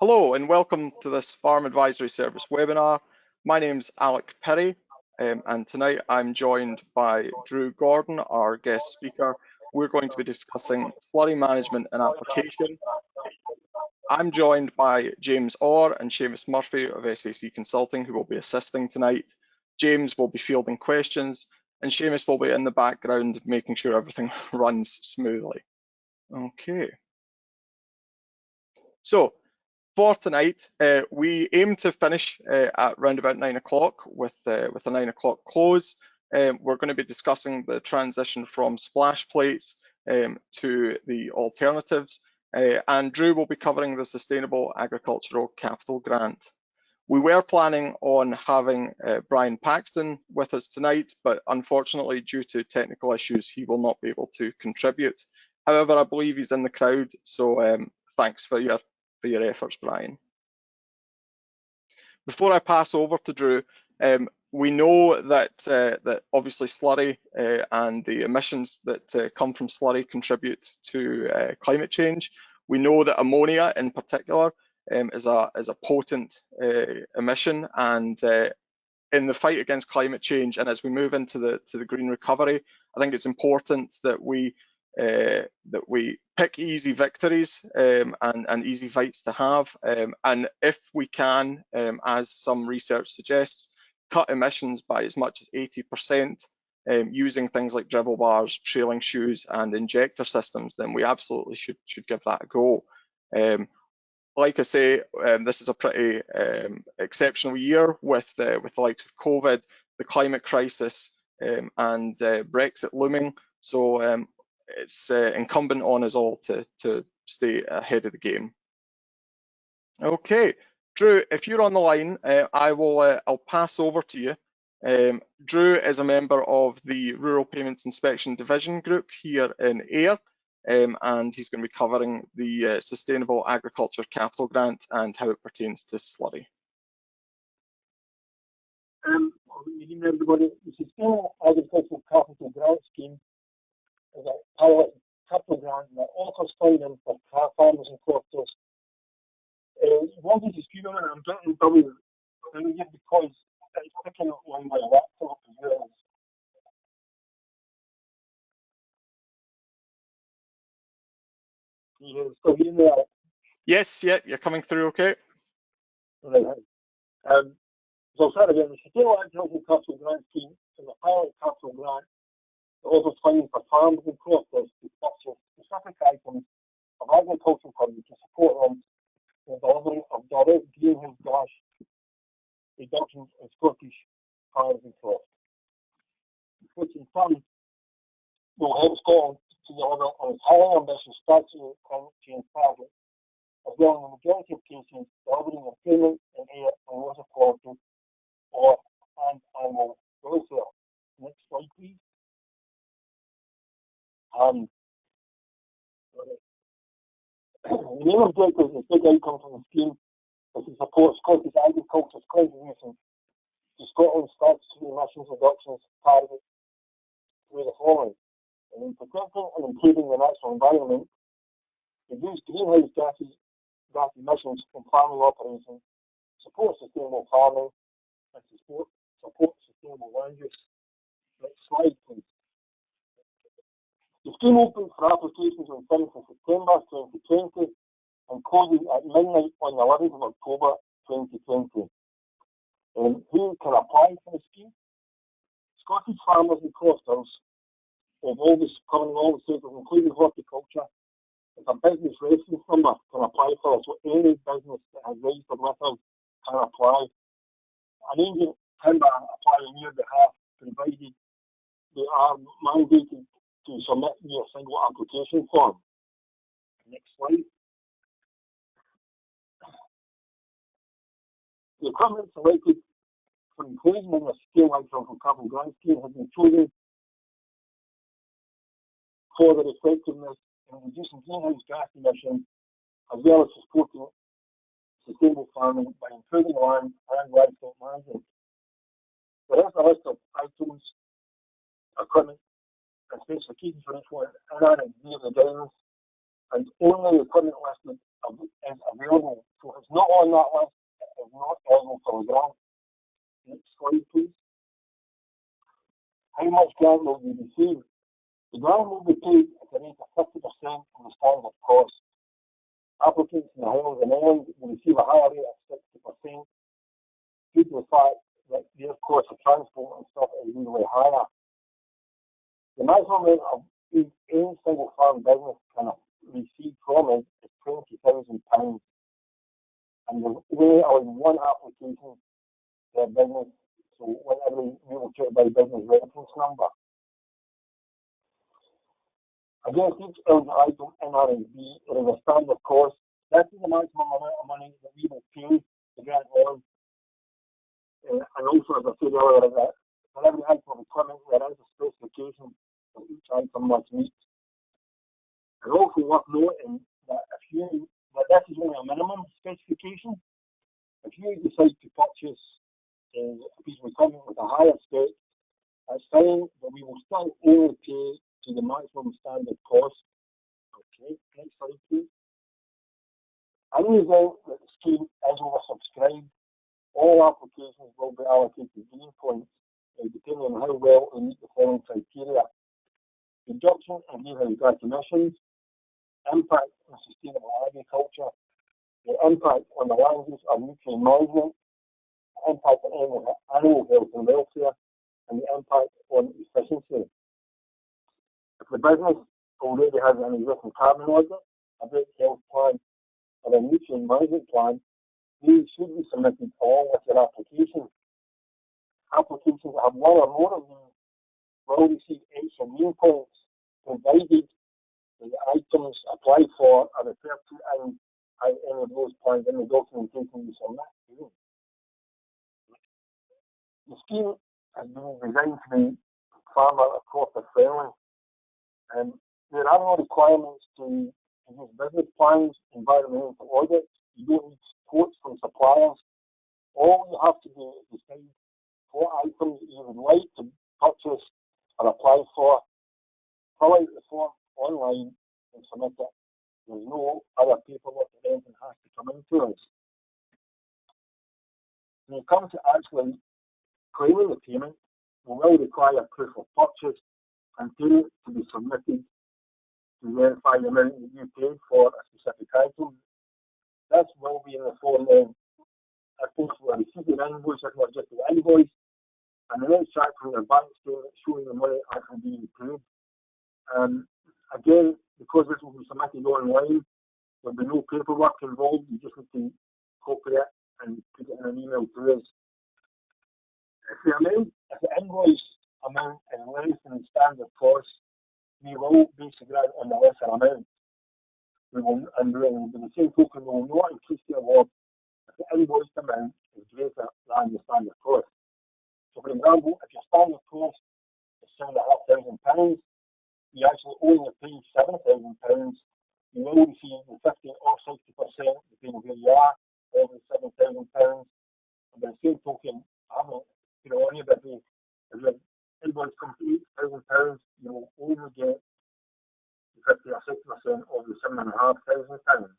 Hello and welcome to this Farm Advisory Service webinar. My name's Alec Perry and tonight I'm joined by Drew Gordon, our guest speaker. We're going to be discussing slurry management and application. I'm joined by James Orr and Seamus Murphy of SAC Consulting, who will be assisting tonight. James will be fielding questions and Seamus will be in the background making sure everything runs smoothly. Okay. So, for tonight, we aim to finish at around about 9 o'clock with a 9 o'clock close. We're going to be discussing the transition from splash plates to the alternatives, and Drew will be covering the Sustainable Agricultural Capital Grant. We were planning on having Brian Paxton with us tonight, but unfortunately, due to technical issues, he will not be able to contribute. However, I believe he's in the crowd, so thanks for your efforts, Brian. Before I pass over to Drew, we know that that obviously slurry and the emissions that come from slurry contribute to climate change. We know that ammonia in particular is a potent emission, and in the fight against climate change and as we move into the green recovery, I think it's important that we pick easy victories and easy fights to have, and if we can, as some research suggests, cut emissions by as much as 80% using things like dribble bars, trailing shoes and injector systems, then we absolutely should give that a go. Like I say, this is a pretty exceptional year with the likes of COVID, the climate crisis and Brexit looming, so it's incumbent on us all to stay ahead of the game. Okay, Drew, if you're on the line, I'll pass over to you. Drew is a member of the Rural Payments Inspection Division group here in Ayr, and he's going to be covering the Sustainable Agriculture Capital Grant and how it pertains to slurry. Good evening, everybody. The Sustainable Agricultural Capital Grant Scheme is a pilot capital grant that offers funding for farmers and croppers. One thing to excuse me, I'm getting double here because it's picking up on my laptop as well. Can you still hear me? Yes, yeah, you're coming through okay. Right. So I'll start again. The Sustainable Agricultural Capital Grant Scheme is a pilot capital grant that offers funding for farmers and croppers to purchase specific items of agricultural equipment to support them in the delivery of direct greenhouse gas reductions in Scottish farms and crops, which in turn will help Scotland to deliver on its highly ambitious statutory climate change target, as well in the majority of cases delivering improvement in air and water quality and animal welfare. Next slide, please. The main objective and big outcome from the scheme is to support Scottish agriculture's contribution to Scotland's statutory emissions reductions target through the following: in protecting and improving the natural environment, reduce greenhouse gas emissions from farming operations, support sustainable farming, and support sustainable land use. Next slide, please. The scheme opened for applications on 7th of September 2020 and closes at midnight on the 11th of October 2020. Who can apply for the scheme? Scottish farmers and croppers of all the covering all the sectors, including horticulture, with a business reference number can apply for it. So any business that has registered with us can apply. An agent can apply on your behalf, provided they are mandated to submit your single application form. Next slide. The equipment selected for inclusion in the Sustainable Agricultural Capital Grant Scheme has been chosen for their effectiveness in reducing greenhouse gas emissions, as well as supporting sustainable farming by improving land and livestock management. There is a list of items, equipment, and specifications for each one in our near the guidance, and only equipment listed is available So if it's not on that list, it is not eligible for the grant. Next slide, please. How much grant will you receive? The grant will be paid at a rate of 50% of the standard cost. Applicants in the Highlands and Islands will receive a higher rate of 60% due to the fact that their cost of transport and stuff is usually higher. The maximum amount of any single farm business can receive from it is £20,000. And there's only one application per business, so whenever we will check by business reference number. Against each eligible item in R&B, there is a standard cost. That is the maximum amount of money that we will pay to grant on. And also, as I said earlier, that for every item of equipment, there is a specification that each item must meet. And also worth noting that this is only a minimum specification. If you decide to purchase a piece of equipment with a higher spec, that's fine, but we will still only pay to the maximum standard cost. Okay, next slide, please. In the event that the scheme is oversubscribed, all applications will be allocated green points, depending on how well they meet the following criteria: reduction in greenhouse gas emissions, impact on sustainable agriculture, the impact on the land use or nutrient management, impact on animal health and welfare, and the impact on efficiency. If the business already has an existing carbon audit, a great health plan, or a nutrient management plan, these should be submitted along with your application. Applications that have one or more of these will receive extra green points, provided that the items applied for are referred to in any of those plans in the documentation you submit. The scheme has been designed to be farmer and profit friendly. There are no requirements to use business plans, environmental audits. You don't need quotes from suppliers. All you have to do is decide what items you would like to purchase or apply for, fill out the form online and submit it. There's no other paperwork that anything has to come into us. When it comes to actually claiming the payment, we will require proof of purchase and payment to be submitted to verify the amount that you paid for a specific item. This will be in the form of a post will receive an invoice, if not just the invoice, and the next track from your bank statement showing the money actually being paid. Again, because this will be submitted online, there'll be no paperwork involved. You just need to copy it and put it in an email to us. If the invoice amount is less than the standard cost, we will base the grant on the lesser amount. And with the same token, we will not increase the award if the invoiced amount is greater than the standard cost. So, for example, if your standard cost is £7,500, you actually only pay £7,000, you will receive the 50 or 60%, depending where you are, of the £7,000. And by the same token, I haven't put it on you, but if your invoice comes to £8,000, you will only get 50 or 60% of the £7,500.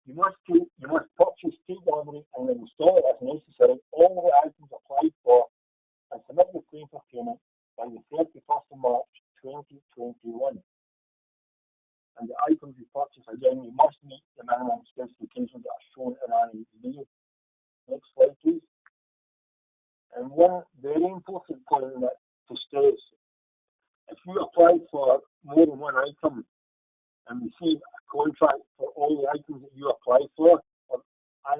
You must purchase, take delivery, and install it as necessary all the items applied for and submit the claim for payment by the 31st of March 2021. And the items you purchase, again, you must meet the minimum specifications that are shown in R&D. Next slide, please. And one very important point to stress: if you apply for more than one item and receive a contract for all the items that you apply for, or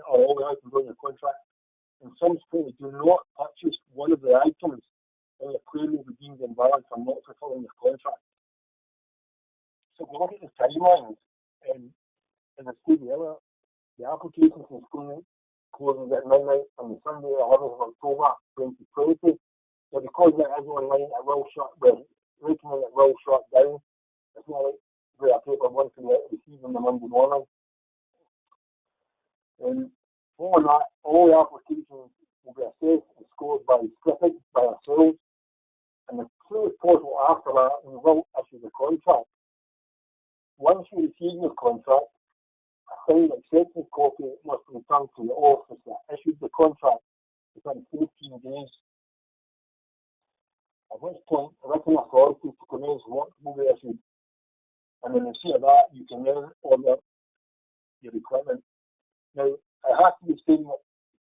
all the items on your contract, in some states do not purchase one of the items, then your claim will be deemed invalid for not fulfilling your contract. So if we look at the timelines, as I said earlier, the application for school closes at midnight on the Sunday, 11th of October 2020. So because it is online, it will shut down. It will shut down. It's not like where a paper once we receive on the Monday morning. Following that, all the applications will be assessed and scored by Scripted, by ourselves. And as soon as possible after that, we will issue the contract. Once you receive your contract, signed acceptance copy must be returned to the office that issued the contract within 14 days, at which point a written authority to commence work will be issued. And in receipt of that, you can then order your equipment. Now, it has to be said that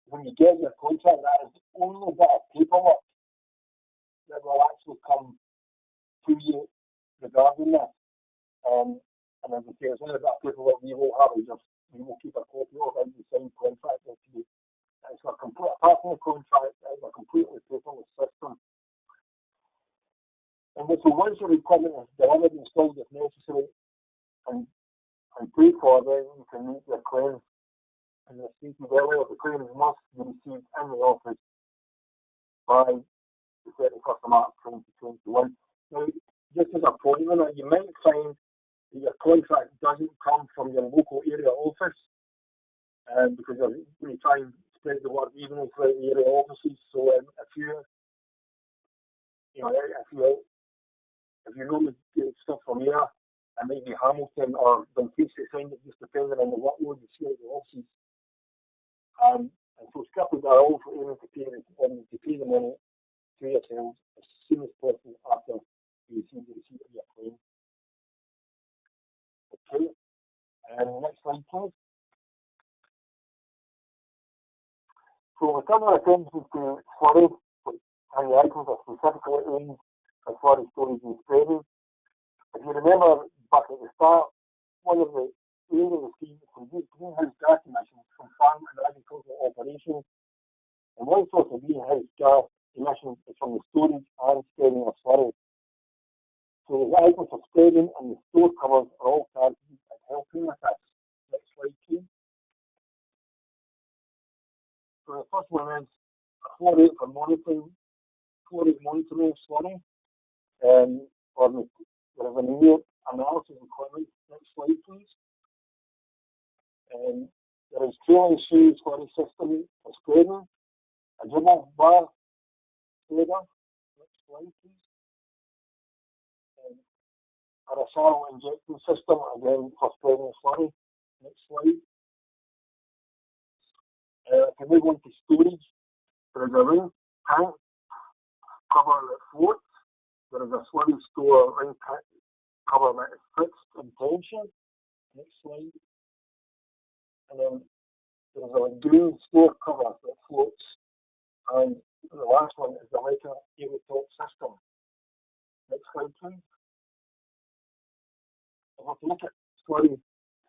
when you get your contract, that is the only bit of paperwork that will actually come to you regarding this. And as I say, it's only a bit of paperwork we will have, we will keep a copy of every signed contract with you. It's a complete, apart from the contract, it's a completely paperless system. And so once your equipment is delivered and installed if necessary and paid for, then you can meet your claim. And as stated earlier, the claims must be received in the office by the 31st of March 2021. Now, just as a point on it, you might find that your contract doesn't come from your local area office, because you're going to try and spread the word evenly throughout the area offices. So if you normally get stuff from here, it might be Hamilton or Dunkeith signed it, just depending on the workload you see at the offices. And so skippers are also aiming to pay the money to yourselves as soon as possible after you receive the receipt of your claim. Okay, and next slide, please. So we turn our attention to Slurry, and the items are specifically aimed at Slurry storage and spreading. If you remember back at the start, one of the areas of the scheme is to reduce greenhouse gas emissions from farm and agricultural operations, and one source of greenhouse gas emissions is from the storage and spreading of slurry. So the items for spreading and the store covers are all targeted at helping with this. Next slide, please. So the first one is a flow rate for monitoring of slurry. There is a new analysis equipment. Next slide, please. There is trailing shoe slurry system for spreading, a dribble bar spreader. Next slide, please. A Rosaro injecting system, again for spreading slurry. Next slide. If we move on to storage, there is a ring tank cover that floats. There is a slurry store ring tank cover that is fixed in tension. Next slide. And then there is a lagoon store cover that floats. And the last one is the lighter aerotop system. Next slide, please. If we look at slurry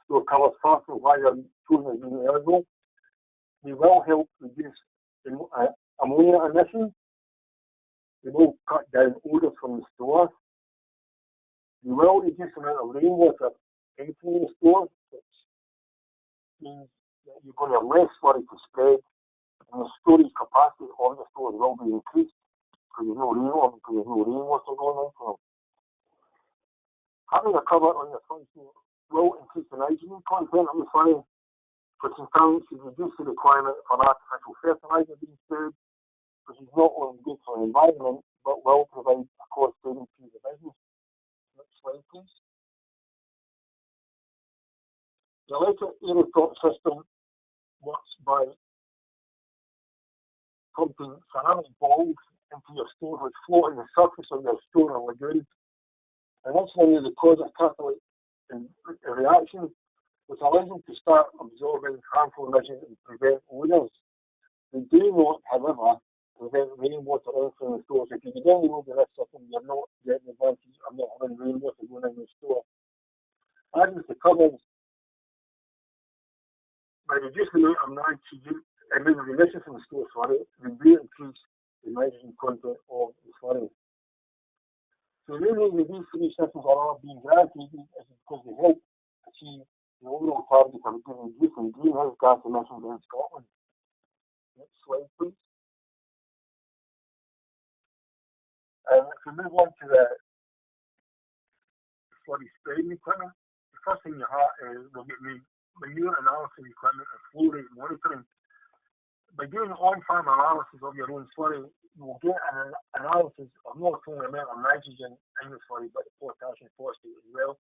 store covers first and why they're chosen as being eligible, they will help reduce ammonia emissions. They will cut down odours from the store. They will reduce the amount of rainwater entering the store, which means that you're going to have less slurry to spread, and the storage capacity of the store will be increased because there's no rainwater going into them. Having a cover on your front door will increase the nitrogen content of the slurry, which in turn should reduce the requirement for artificial fertiliser being spread, which is not only good for the environment, but will provide a cost saving to the business. Next slide, please. The electric aerotop system works by pumping ceramic balls into your store which float on the surface of your store or lagoon. And this will cause a catalytic reaction, which allows them to start absorbing harmful emissions and prevent odours. They do not, however, prevent rainwater entering the store. So if you don't remove this system, you're not getting the advantage of not having rainwater going in the store. As with the covers, by reducing the amount of nitrogen emissions from the store slurry, they do increase the nitrogen content of the slurry. So the reason these three systems are all being granted is because they help achieve the overall target of reducing greenhouse gas emissions in Scotland. Next slide, please. And if we move on to the slurry spreading equipment, the first thing you have is we'll get manure analysis equipment and flow rate monitoring. By doing on-farm analysis of your own slurry, you will get an analysis of not only the amount of nitrogen in the slurry, but the potash and phosphate as well.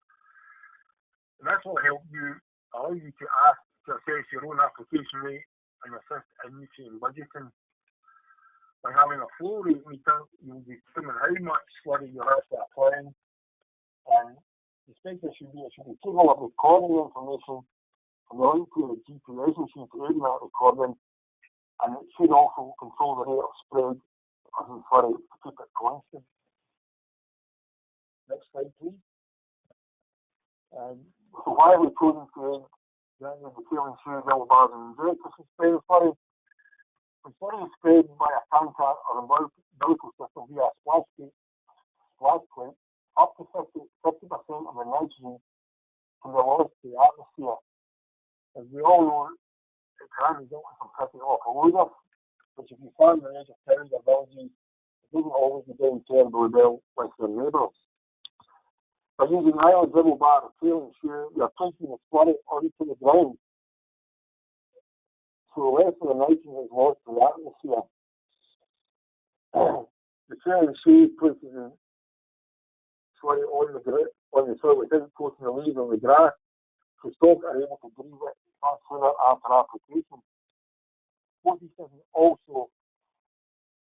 And that's will help you allow you to ask to assess your own application rate and assist in nutrient budgeting. By having a flow rate meter, you'll determine how much slurry you're actually applying, and the spectre should be capable of recording the information from the link to the GPS machine to aid in that recording, and it should also control the rate of spread of the slurry to keep it constant. Next slide, please. So why are we choosing to aid the tail and shoe double bars and injectors to spread the slurry? When slurry is spread by a tanker or umbilical system via a splash plate, up to 50% of the nitrogen can be lost to the atmosphere. As we all know, it can result in some pretty awful odours, which if you find the edge of towns or villages, it doesn't always be down terribly well with their neighbours. By using iron double bar or tail and shear, you're pushing the slurry onto the ground, so less of the nitrogen is lost to the atmosphere. The tail and shear places the slurry on the soil without coating the leaves or the grass, so stock are able to breathe it far sooner after application. Both these things also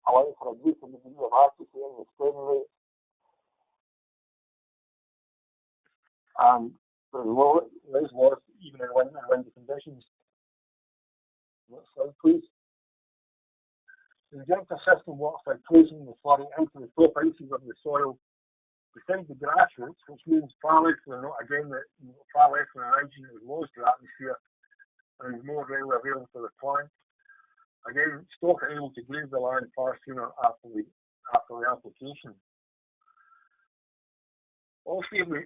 allow for a greater degree of accuracy in the spreading rate, and there's less loss even in windy conditions. Next slide, please. The injector system works by placing the slurry into the top inches of the soil beside the grass roots, which means far less than the nitrogen is lost to the atmosphere and is more readily available to the plant. Again, stock are able to graze the land far sooner after the application. All stable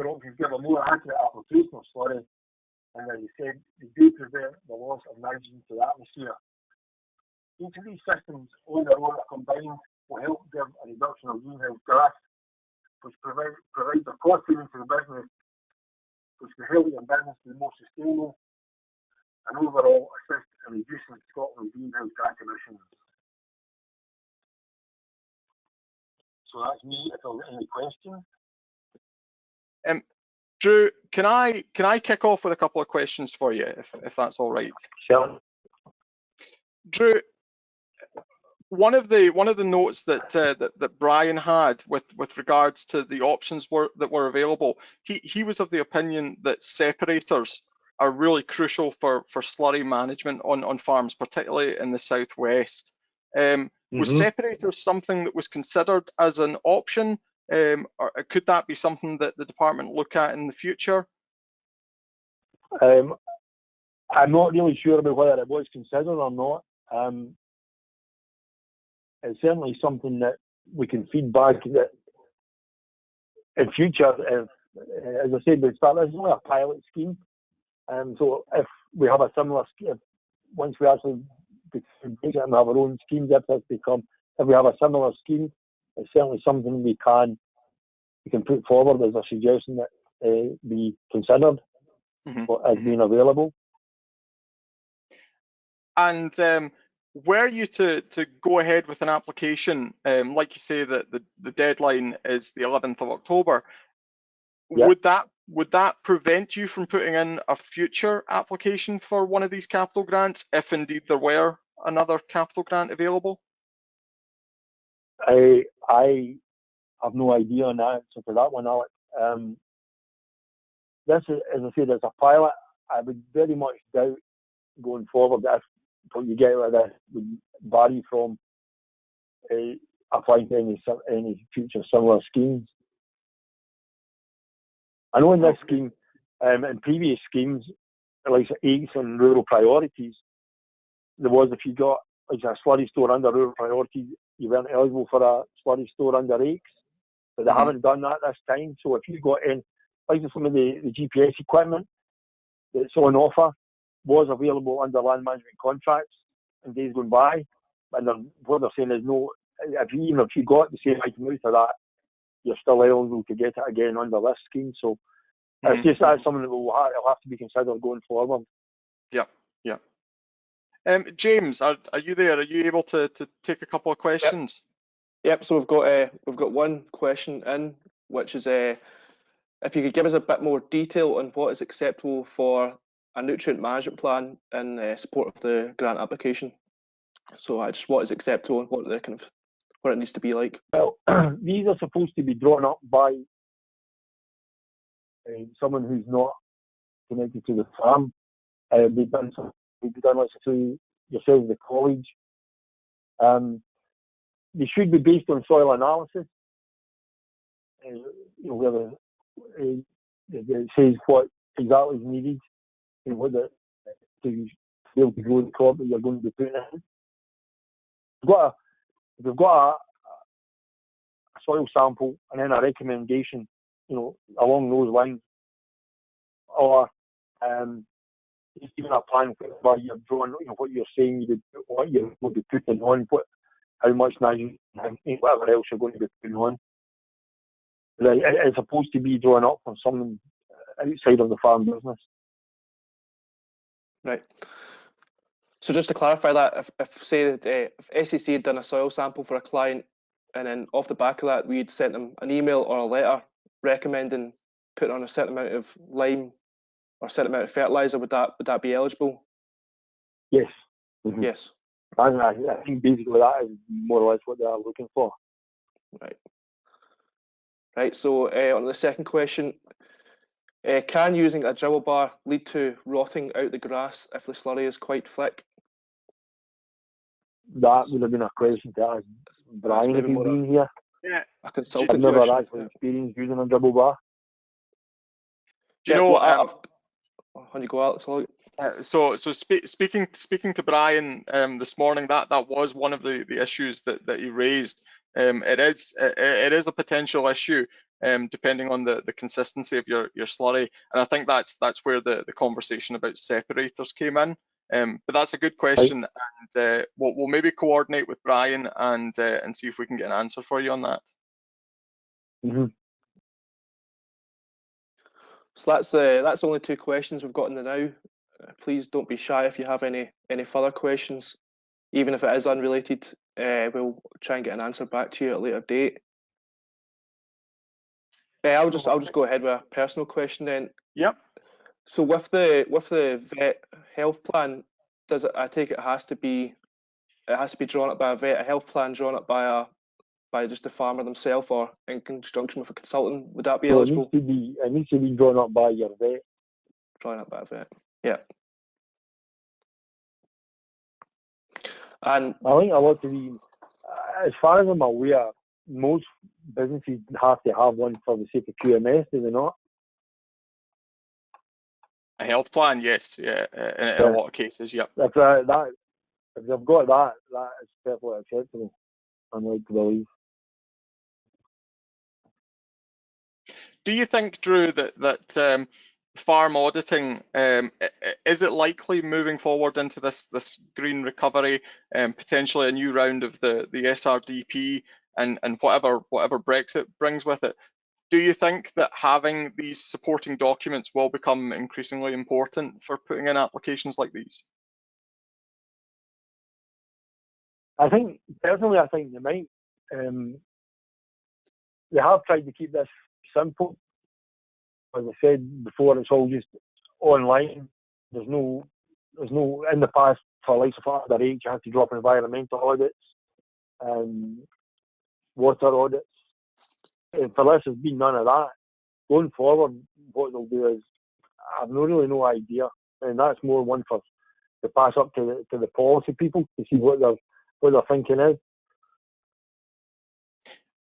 options give a more accurate application of slurry, and as you said, they do prevent the loss of nitrogen to the atmosphere. Each of these systems on their own combined will help give a reduction of greenhouse gas, which provides a cost saving to the business, which will help your business be more sustainable and overall assist in reducing Scotland's greenhouse gas emissions. So that's me. If there's any questions. Drew, can I kick off with a couple of questions for you, if that's all right? Sure. Drew, one of the notes that Brian had with regards to the options that were available, he was of the opinion that separators are really crucial for slurry management on farms, particularly in the southwest. Was separators something that was considered as an option, or could that be something that the department look at in the future? I'm not really sure about whether it was considered or not. It's certainly something that we can feed back that in future, as I said, it's only a pilot scheme. So if we have a similar scheme, once we actually and have our own schemes, if we have a similar scheme, it's certainly something we can put forward as a suggestion that be considered as being available. And were you to go ahead with an application, like you say that the deadline is the 11th of October, would that prevent you from putting in a future application for one of these capital grants, if indeed there were another capital grant available? I have no idea on that, so for that one, Alec. This is, as I said, as a pilot, I would very much doubt going forward that what you get out of this would vary from applying to any future similar schemes. I know in this scheme, in previous schemes, like AICs and rural priorities, there was, if you got like a slurry store under rural priorities, you weren't eligible for a slurry store under AICs, but they haven't done that this time. So if you got in, like some of the GPS equipment that's on offer was available under land management contracts in days gone by, and what they're saying is no, even if you got the same item out of that, you're still eligible to get it again under this scheme. So it's just that's something that will have to be considered going forward. Yeah. James, are you there? Are you able to take a couple of questions? Yep. So we've got one question in, which is if you could give us a bit more detail on what is acceptable for a nutrient management plan in support of the grant application. So just what is acceptable and what it needs to be like. Well, these are supposed to be drawn up by someone who's not connected to the farm. We've done like through yourself, the college. They should be based on soil analysis. Where it says what exactly is needed and what to be able to grow the crop that you're going to be putting in. If we've got a soil sample and then a recommendation, along those lines, or even a plan where you're drawing, what you're saying, what you would be putting on, how much nitrogen, whatever else you're going to be putting on. It's supposed to be drawn up from someone outside of the farm business. Right. So just to clarify that, if say that if SEC had done a soil sample for a client, and then off the back of that we'd sent them an email or a letter recommending putting on a certain amount of lime or a certain amount of fertilizer, would that be eligible? Yes. Mm-hmm. Yes. I think basically that is more or less what they are looking for. Right. Right. So on the second question, can using a dribble bar lead to rotting out the grass if the slurry is quite thick? That would have been a question to ask Brian if he's been here. Yeah. I've never actually experienced using a dribble bar. Do you know? How do you go out? So speaking to Brian this morning, that was one of the issues that he raised. It is a potential issue depending on the consistency of your slurry, and I think that's where the conversation about separators came in. But that's a good question, and we'll maybe coordinate with Brian and see if we can get an answer for you on that. Mm-hmm. So that's only 2 questions we've got in the now. Please don't be shy if you have any further questions, even if it is unrelated. We'll try and get an answer back to you at a later date. I'll just go ahead with a personal question then. Yep. So with the vet health plan, I take it has to be drawn up by a vet, a health plan drawn up by just the farmer themselves or in conjunction with a consultant? Would that be eligible? It needs to be drawn up by your vet. Drawn up by a vet, yeah. And I think a lot of the, as far as I'm aware, most businesses have to have one for the sake of QMS, do they not? A health plan, yes, yeah, in a lot of cases, yep. If they've got that is perfectly acceptable, I'm like to believe. Do you think, Drew, that farm auditing, is it likely moving forward into this green recovery, potentially a new round of the SRDP and whatever Brexit brings with it? Do you think that having these supporting documents will become increasingly important for putting in applications like these? Personally, I think they might. They have tried to keep this simple. As I said before, it's all just online. There's no in the past for license for underage, you have to drop environmental audits, water audits. And for this, there's been none of that. Going forward, what they'll do is, I've no idea, and that's more one to pass up to the policy people to see what their thinking is.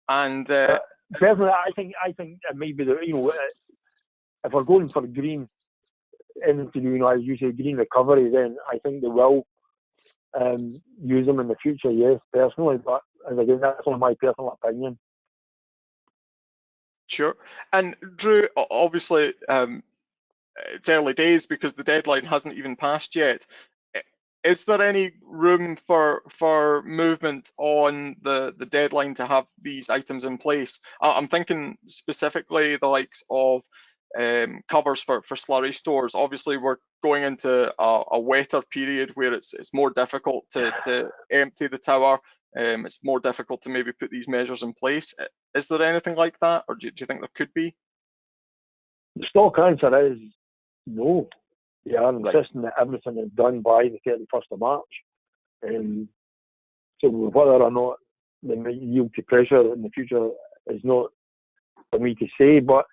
And personally, I think it may be if we're going for green, anything to do, as you say, green recovery, then I think they will use them in the future. Yes, personally, but as again, that's only my personal opinion. Sure. And Drew, obviously, it's early days because the deadline hasn't even passed yet. Is there any room for movement on the deadline to have these items in place? I'm thinking specifically the likes of covers for slurry stores. Obviously, we're going into a wetter period where it's more difficult to empty the tower. It's more difficult to maybe put these measures in place. Is there anything like that, or do you think there could be? The stock answer is no. They are Right. insisting that everything is done by the 31st of March. So whether or not they might yield to pressure in the future is not for me to say, but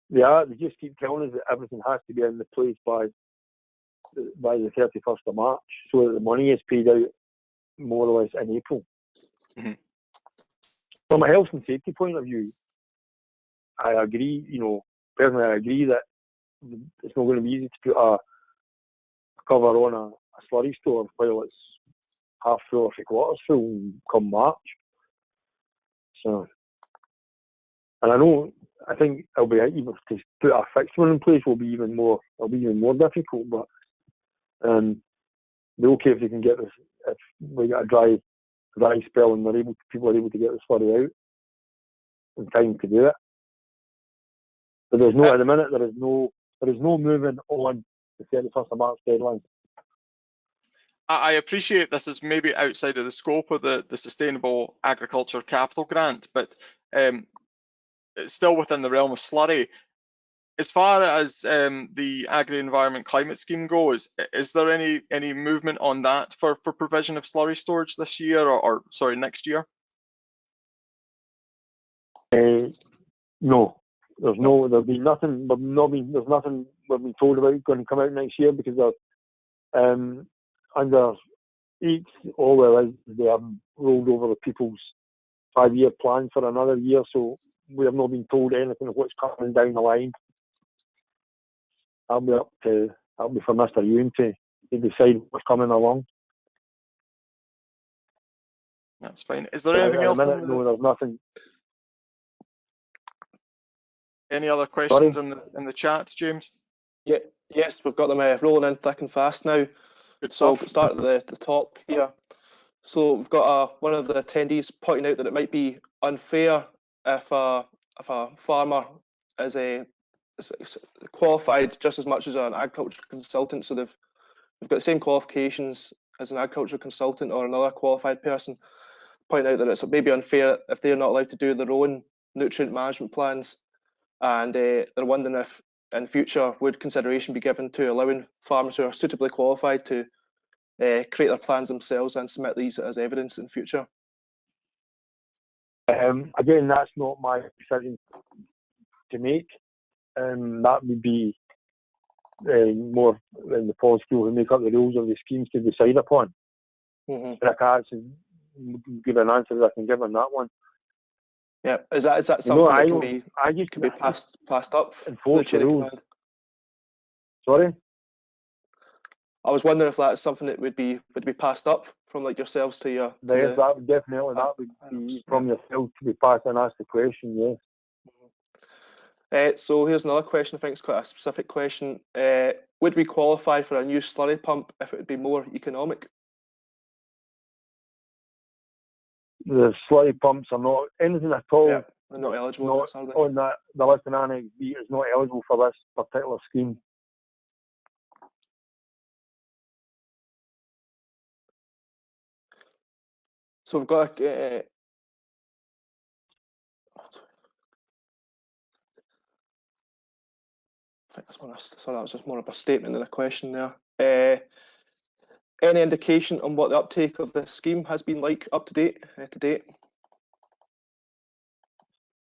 they just keep telling us that everything has to be in the place by the 31st of March, so that the money is paid out more or less in April. Mm-hmm. From a health and safety point of view, I agree, personally I agree that it's not going to be easy to put a cover on a slurry store while it's half full or 3/4 full come March. So, and I think it'll be even to put a fixed one in place will be even more difficult. But they're okay if they can get this, if we get a dry spell and people are able to get the slurry out in time to do it. But there's no at the minute. There is no moving on the 31st of March deadline. I appreciate this is maybe outside of the scope of the Sustainable Agriculture Capital Grant, but it's still within the realm of slurry. As far as the Agri-Environment Climate Scheme goes, is there any movement on that for provision of slurry storage this year or sorry, next year? No, there'll be nothing. There's nothing we've been told about going to come out next year because they're under each. All there is they haven't rolled over the people's 5-year plan for another year, so we have not been told anything of what's coming down the line. That'll be for Mr. Ewan to decide what's coming along. That's fine. Is there anything else? No, there's nothing. Any other questions in the chat, James? Yeah, yes, we've got them rolling in thick and fast now. Good so stuff. We'll start at the top here. So we've got one of the attendees pointing out that it might be unfair if a farmer is qualified just as much as an agriculture consultant. So they've got the same qualifications as an agriculture consultant or another qualified person. Point out that it's maybe unfair if they're not allowed to do their own nutrient management plans, and they're wondering if in future would consideration be given to allowing farmers who are suitably qualified to create their plans themselves and submit these as evidence in future. Again, that's not my decision to make. That would be more in the policy people who make up the rules of the schemes to decide upon. Mm-hmm. But I can't give an answer that I can give on that one. Yeah, is that something that can be passed up? Enforce the rules. Sorry? I was wondering if that's something that would be passed up from like yourselves to your. Yes, that would definitely be from yourself to be passed and asked the question. Yes. So here's another question. I think it's quite a specific question. Would we qualify for a new slurry pump if it would be more economic? The slurry pumps are not anything at all. Yeah, they're not eligible. Not on that, the list in Annex B is not eligible for this particular scheme. So we've got I think that was just more of a statement than a question there. Any indication on what the uptake of the scheme has been like up to date?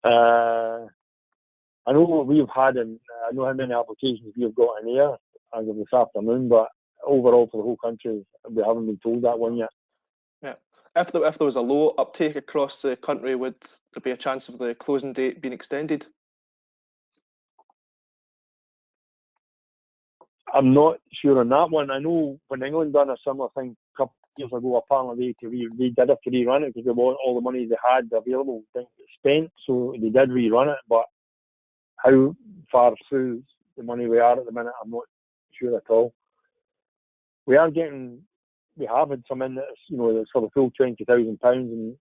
I know what we've had, and I know how many applications we've got in air as of this afternoon, but overall for the whole country, we haven't been told that one yet. Yeah. If there was a low uptake across the country, would there be a chance of the closing date being extended? I'm not sure on that one. I know when England done a similar thing a couple of years ago, apparently they did have to rerun it because they want all the money they had available didn't get spent, so they did rerun it. But how far through the money we are at the minute, I'm not sure at all. We have had some in that's for the full £20,000, and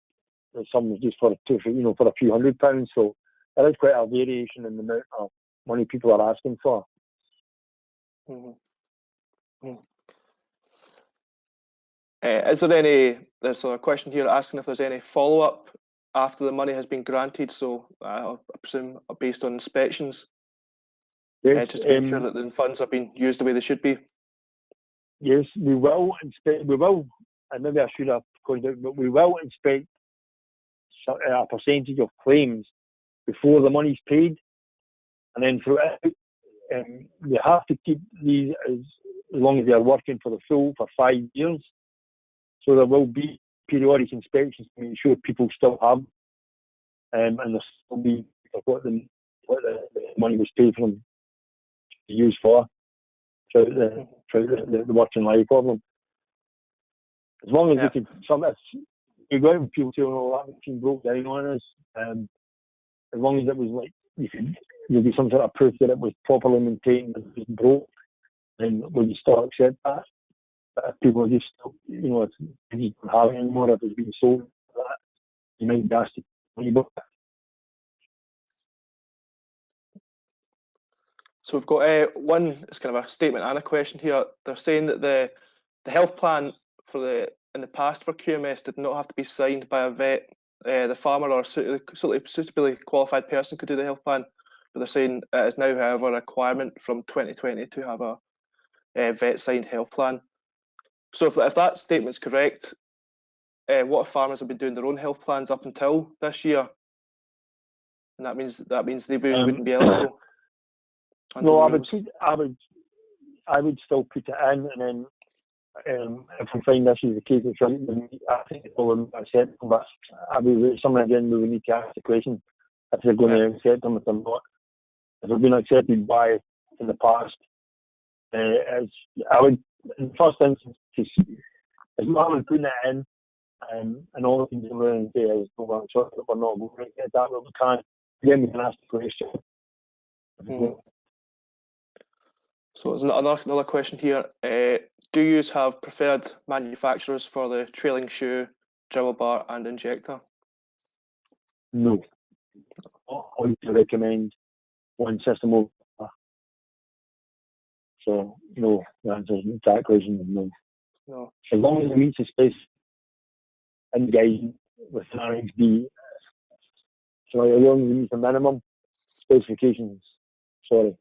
there's some just for a few £100. So there is quite a variation in the amount of money people are asking for. Mm-hmm. There's a question here asking if there's any follow-up after the money has been granted, so I presume based on inspections. Yes, just to make sure that the funds are being used the way they should be. yes, we will inspect. We will, and maybe I should have pointed out, but we will inspect a percentage of claims before the money's paid, and then throughout, they have to keep these as long as they are working for 5 years. So there will be periodic inspections to make sure people still have, and there'll still be what the money was paid for them to use for throughout the working life of them. As long as they can, you go out and people say, "Oh, that machine broke down on us," as long as it was like there'll be some sort of proof that it was properly maintained and it wasn't broke, then we still accept that. But if people are just, if you don't have it anymore, if it's been sold, that you might be asked to money back. So we've got one, it's kind of a statement and a question here. They're saying that the health plan in the past for QMS did not have to be signed by a vet. The farmer or suitably qualified person could do the health plan, but they're saying it is now, however, a requirement from 2020 to have a vet signed health plan. So if that statement's correct, what if farmers have been doing their own health plans up until this year, and that means they wouldn't be eligible? No, I would still put it in, and then if we find this is the case, I think it will accept them. But somewhere again, we would need to ask the question if they're going to accept them, if they're not. If they've been accepted by in the past, I would, in the first instance, as long as putting it in, and all the things I'm going to say is, we're not going to get that, but we can. Again, we can ask the question. So there's another question here. Do you have preferred manufacturers for the trailing shoe, dribble bar and injector? No. I would recommend one system over. So, no, the answer to that question is no. No. As long as it meets the space and guidance with an RXB, so as long as it meets the minimum specifications, sorry.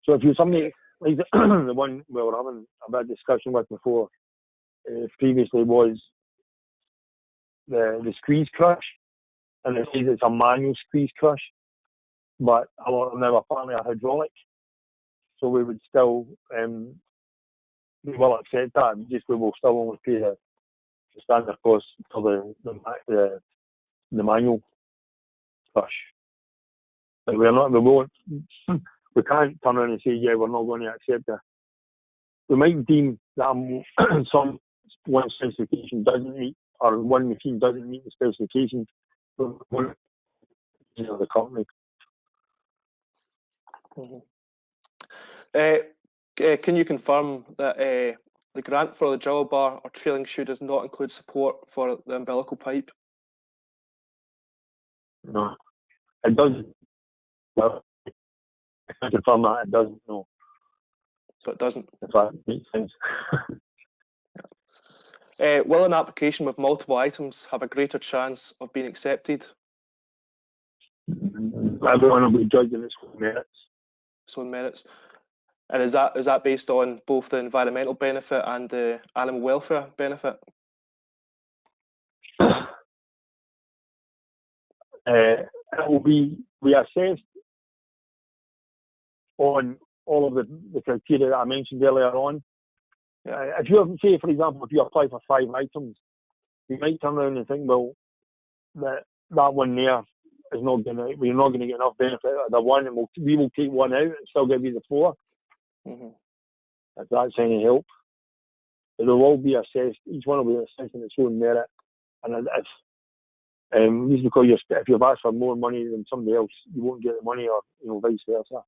So if you're somebody like the one we were having a bad discussion with before, previously was the squeeze crush, and it says it's a manual squeeze crush, but a lot of them now apparently are hydraulic, so we would still we will accept that. We will still only pay the standard cost for the manual crush. But we won't. We can't turn around and say, yeah, we're not going to accept it. We might deem that one specification doesn't meet, or one machine doesn't meet the specifications of the company. Can you confirm that the grant for the dribble bar or trailing shoe does not include support for the umbilical pipe? No, it doesn't. Well, I can confirm that it doesn't. No. So it doesn't. If that makes sense. Will an application with multiple items have a greater chance of being accepted? Everyone will be judging its own merits. Its own merits. And is that based on both the environmental benefit and the animal welfare benefit? It will be assessed on all of the criteria that I mentioned earlier on. If you say, for example, if you apply for 5 items, you might turn around and think, well, that one there is not going to, we're not going to get enough benefit out of the one, and we will take one out and still give you the 4. If that's any help. But they'll all be assessed, each one will be assessed in its own merit. And just because if you've asked for more money than somebody else, you won't get the money, or vice versa.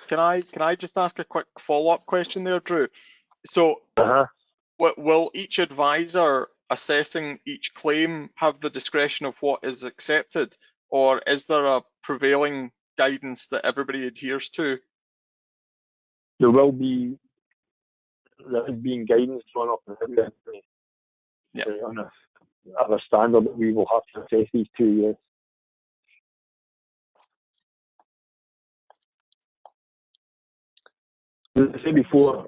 Can I just ask a quick follow-up question there, Drew? So, will each advisor assessing each claim have the discretion of what is accepted, or is there a prevailing guidance that everybody adheres to? There is being guidance drawn up on a standard that we will have to assess these 2 years. as I said before,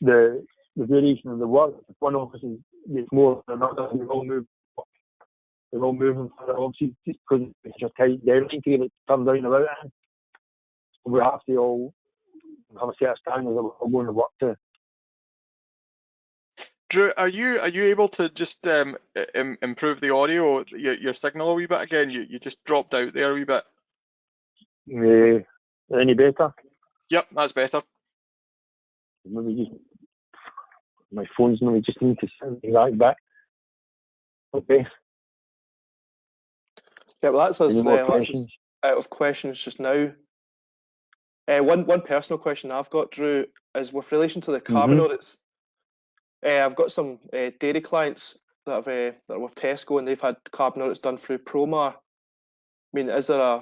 the variation of the work. If one office gets more than another, they're all moving further, obviously, because it's a tight deadline to get it turned down about it. We have to all have a set of standards that we're going to work to. Drew, are you able to just improve the audio, your signal a wee bit again? You just dropped out there a wee bit. Any better? Yep, that's better. Maybe just my phone's maybe just need to send me right back. Okay. Yeah, well, that's us. Any more That's us questions? out of questions just now. One personal question I've got, Drew, is with relation to the carbon audits. I've got some dairy clients that are with Tesco, and they've had carbon audits done through Promar. I mean, is there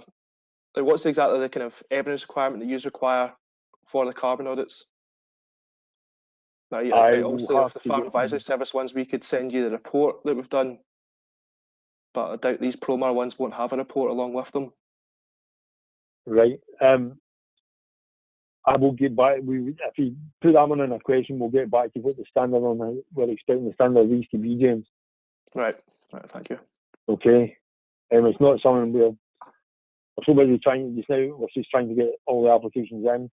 what's exactly the kind of evidence requirement that you require for the carbon audits? Now, obviously, with the Farm Advisory Service ones, we could send you the report that we've done, but I doubt these Promar ones won't have a report along with them. Right. I will get back. If you put that one in a question, we'll get back to what the standard on. We're expecting the standard of these to be, James. Right. Thank you. Okay. It's not something we're so busy trying just now. We're just trying to get all the applications in.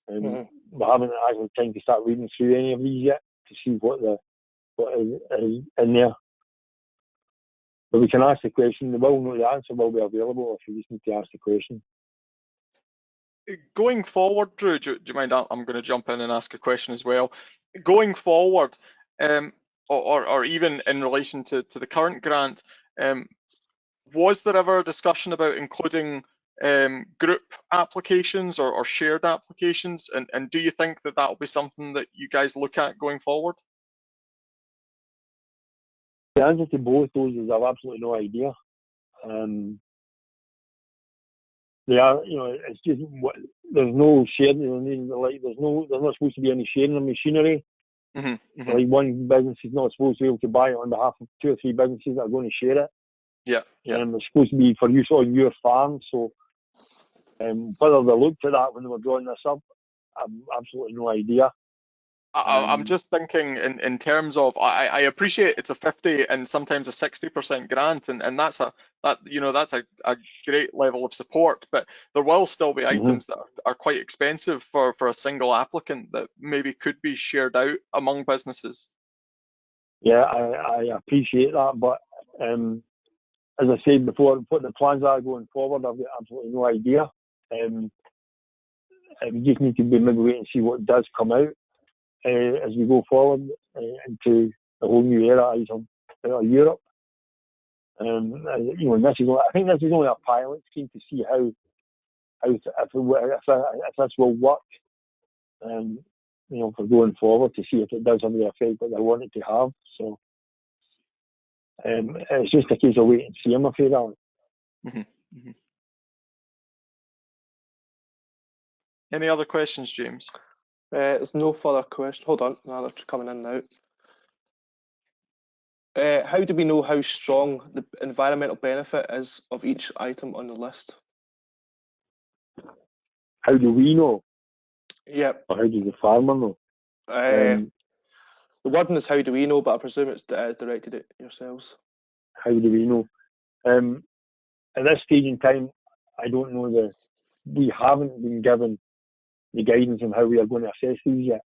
We haven't actually time to start reading through any of these yet to see what is in there. But we can ask the question. The answer will be available if you just need to ask the question. Going forward, Drew, do you mind? I'm going to jump in and ask a question as well. Going forward, or even in relation to the current grant, was there ever a discussion about including group applications or shared applications? And do you think that will be something that you guys look at going forward? The answer to both those is I've absolutely no idea. They are, it's just there's no sharing. There's not supposed to be any sharing of machinery. Like one business is not supposed to be able to buy it on behalf of 2 or 3 businesses that are going to share it. Yeah. It's supposed to be for use on your farm. So whether they looked at that when they were drawing this up, I've absolutely no idea. I'm just thinking in terms of I appreciate it's a 50 and sometimes a 60% grant, and that's a great level of support, but there will still be items that are quite expensive for a single applicant that maybe could be shared out among businesses. Yeah, I appreciate that, but as I said before, what the plans are going forward, I've got absolutely no idea. We just need to maybe wait and see what does come out. As we go forward into a whole new era out of Europe. I think this is only a pilot scheme to see if this will work. For going forward to see if it does have the effect that they want it to have. So it's just a case of wait and see, I'm afraid, Alan. Any other questions, James? There's no further question. Hold on, no, they're coming in now. How do we know how strong the environmental benefit is of each item on the list? How do we know? Yep. Or how does the farmer know? The wording is how do we know, but I presume it's directed at yourselves. How do we know? At this stage in time, I don't know we haven't been given the guidance on how we are going to assess these yet.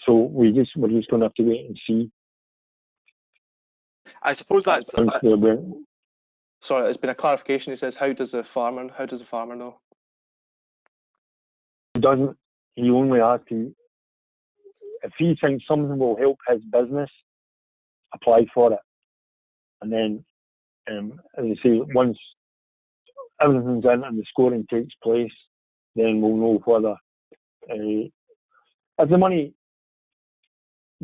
So we're just going to have to wait and see. I suppose that's sorry, it's been a clarification. He says, how does the farmer know? He doesn't. He only has to, if he thinks something will help his business, apply for it. And then, as I say, once everything's in and the scoring takes place, then we'll know whether if the money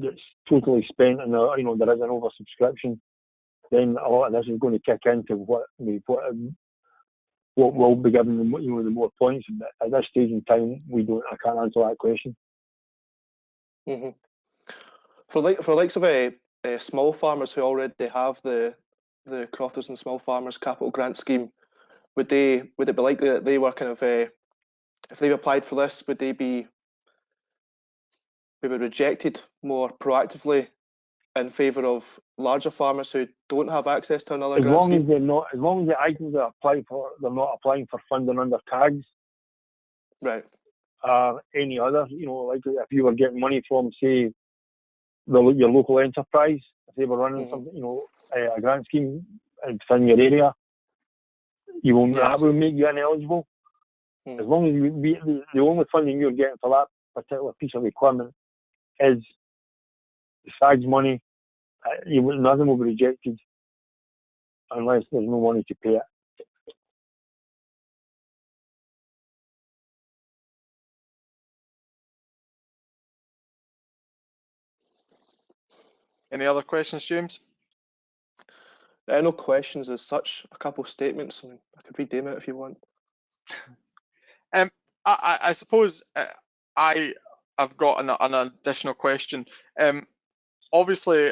gets totally spent and there is an oversubscription, then a lot of this is going to kick into what will be given the more points. But at this stage in time, I can't answer that question. For likes of small farmers who already have the the Crofters and Small Farmers Capital Grant Scheme, would it be likely that they were kind of, if they applied for this, would they be maybe rejected more proactively in favour of larger farmers who don't have access to another grant scheme? As long as the items that apply for, they're not applying for funding under tags. Right. Any other, like if you were getting money from, say, your local enterprise, if they were running something, a grant scheme within your area, that will make you ineligible. As long as the only funding you're getting for that particular piece of equipment is the tags money, nothing will be rejected unless there's no money to pay it. Any other questions, James? No questions as such. A couple of statements. I could read them out if you want. I suppose I've got an additional question. Obviously,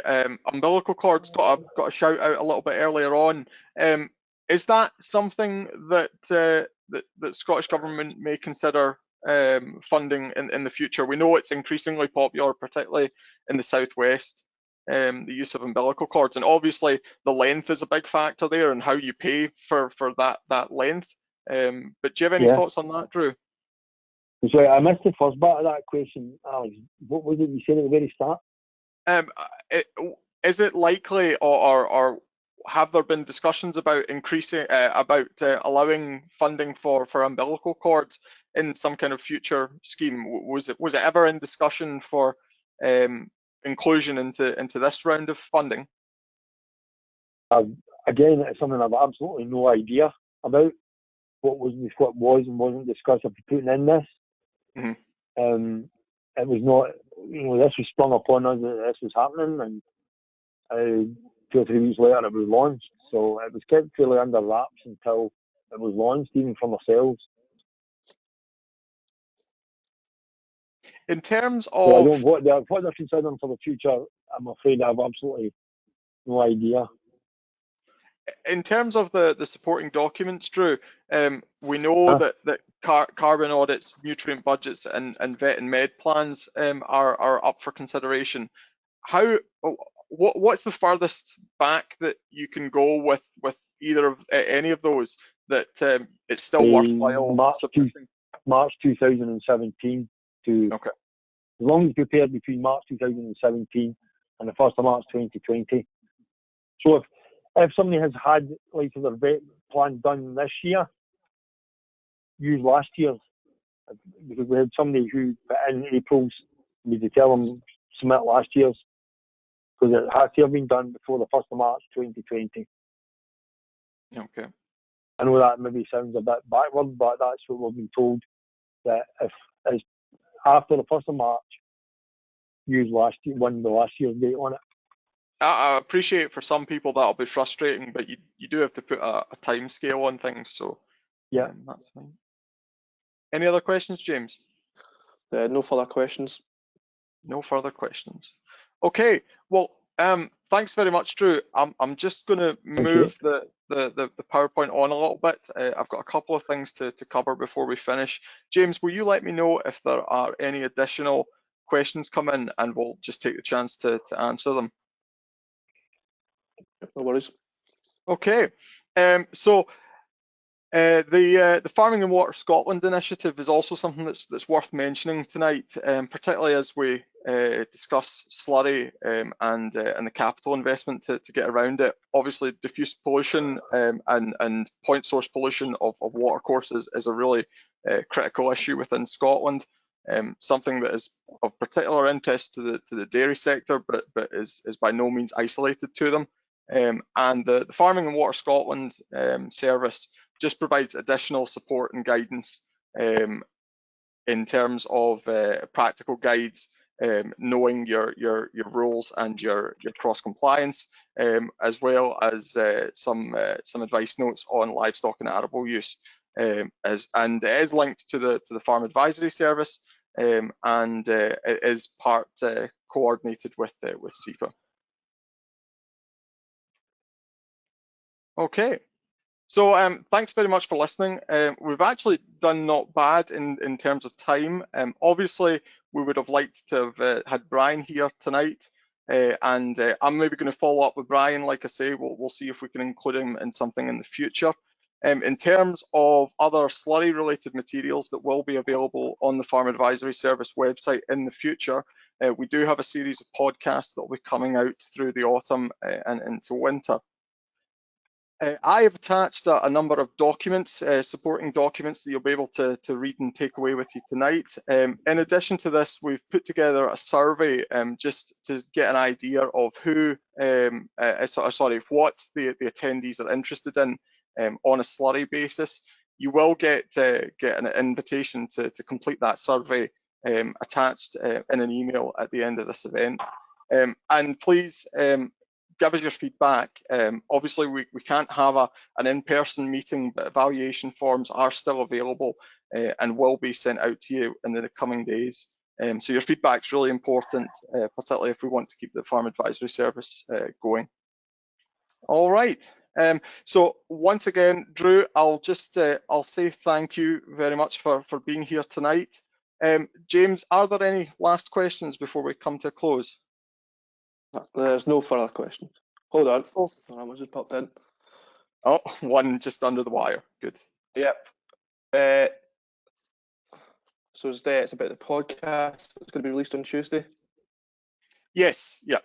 umbilical cords got a shout out a little bit earlier on. Is that something that that Scottish Government may consider funding in the future? We know it's increasingly popular, particularly in the southwest, the use of umbilical cords, and obviously the length is a big factor there, and how you pay for that length. But do you have any thoughts on that, Drew? Sorry, I missed the first part of that question, Alex. What was it you said at the very start? Is it likely, or have there been discussions about increasing, allowing funding for umbilical cords in some kind of future scheme? Was it ever in discussion for inclusion into this round of funding? Again, it's something I've absolutely no idea about. What was and wasn't discussed of putting in this. It was not, this was sprung upon us that this was happening, and 2 or 3 weeks later it was launched. So it was kept fairly under wraps until it was launched, even from ourselves. In terms of what they're considering for the future, I'm afraid I have absolutely no idea. In terms of the supporting documents, Drew, we know that carbon audits, nutrient budgets, and vet and med plans are up for consideration. What's the furthest back that you can go with either of any of those that it's still worthwhile? March 2017 to. Okay. As long as it's prepared between March 2017 and the 1st of March 2020. So if somebody has had like their vet plan done this year, use last year's, because we had somebody who in April's, we had to tell them submit last year's, because it has to have been done before the 1st of March 2020. Okay. I know that maybe sounds a bit backward, but that's what we've been told, that if it's after the 1st of March, use the last year's date on it. I appreciate for some people that'll be frustrating, but you do have to put a time scale on things, so yeah, that's fine. Any other questions, James? No further questions. No further questions. Okay, well, thanks very much, Drew. I'm just going to move the PowerPoint on a little bit. I've got a couple of things to cover before we finish. James, will you let me know if there are any additional questions come in, and we'll just take the chance to answer them. No worries. Okay, so the Farming and Water Scotland initiative is also something that's worth mentioning tonight, particularly as we discuss slurry and the capital investment to get around it. Obviously, diffuse pollution and point source pollution of watercourses is a really critical issue within Scotland. Something that is of particular interest to the dairy sector, but is by no means isolated to them. And the Farming and Water Scotland service just provides additional support and guidance in terms of practical guides, knowing your rules and your cross compliance, as well as some advice notes on livestock and arable use, and it is linked to the Farm Advisory Service, and it is part coordinated with SEPA. Okay. So thanks very much for listening. We've actually done not bad in terms of time. Obviously, we would have liked to have had Brian here tonight, and I'm maybe going to follow up with Brian. Like I say, we'll see if we can include him in something in the future. In terms of other slurry-related materials that will be available on the Farm Advisory Service website in the future, we do have a series of podcasts that will be coming out through the autumn and into winter. I have attached a number of documents, supporting documents that you'll be able to read and take away with you tonight. In addition to this, we've put together a survey just to get an idea of who, what the attendees are interested in on a slurry basis. You will get an invitation to complete that survey attached in an email at the end of this event. And please give us your feedback. Obviously, we can't have an in-person meeting, but evaluation forms are still available and will be sent out to you in the coming days. So your feedback is really important, particularly if we want to keep the Farm Advisory Service going. All right. So once again, Drew, I'll say thank you very much for being here tonight. James, are there any last questions before we come to a close? There's no further questions. Hold on. Oh, I just popped in. Oh, one just under the wire. Good. Yep. So it's about the podcast. It's going to be released on Tuesday. Yes. Yep.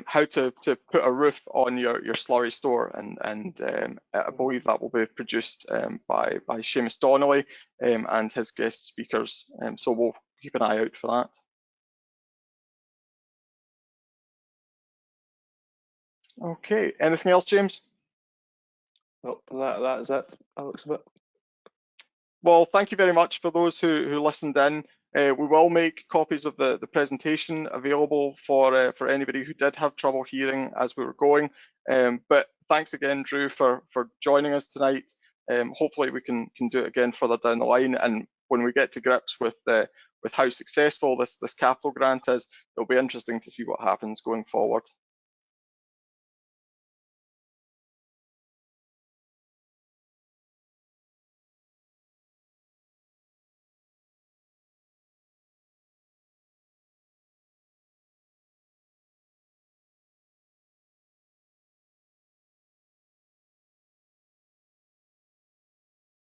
How to put a roof on your slurry store, and I believe that will be produced by Seamus Donnelly and his guest speakers. So we'll keep an eye out for that. Okay. Anything else, James? Nope, that is it. That looks a bit. Well, thank you very much for those who listened in. We will make copies of the presentation available for anybody who did have trouble hearing as we were going. But thanks again, Drew, for joining us tonight. Hopefully we can do it again further down the line, and when we get to grips with how successful this capital grant is, it'll be interesting to see what happens going forward.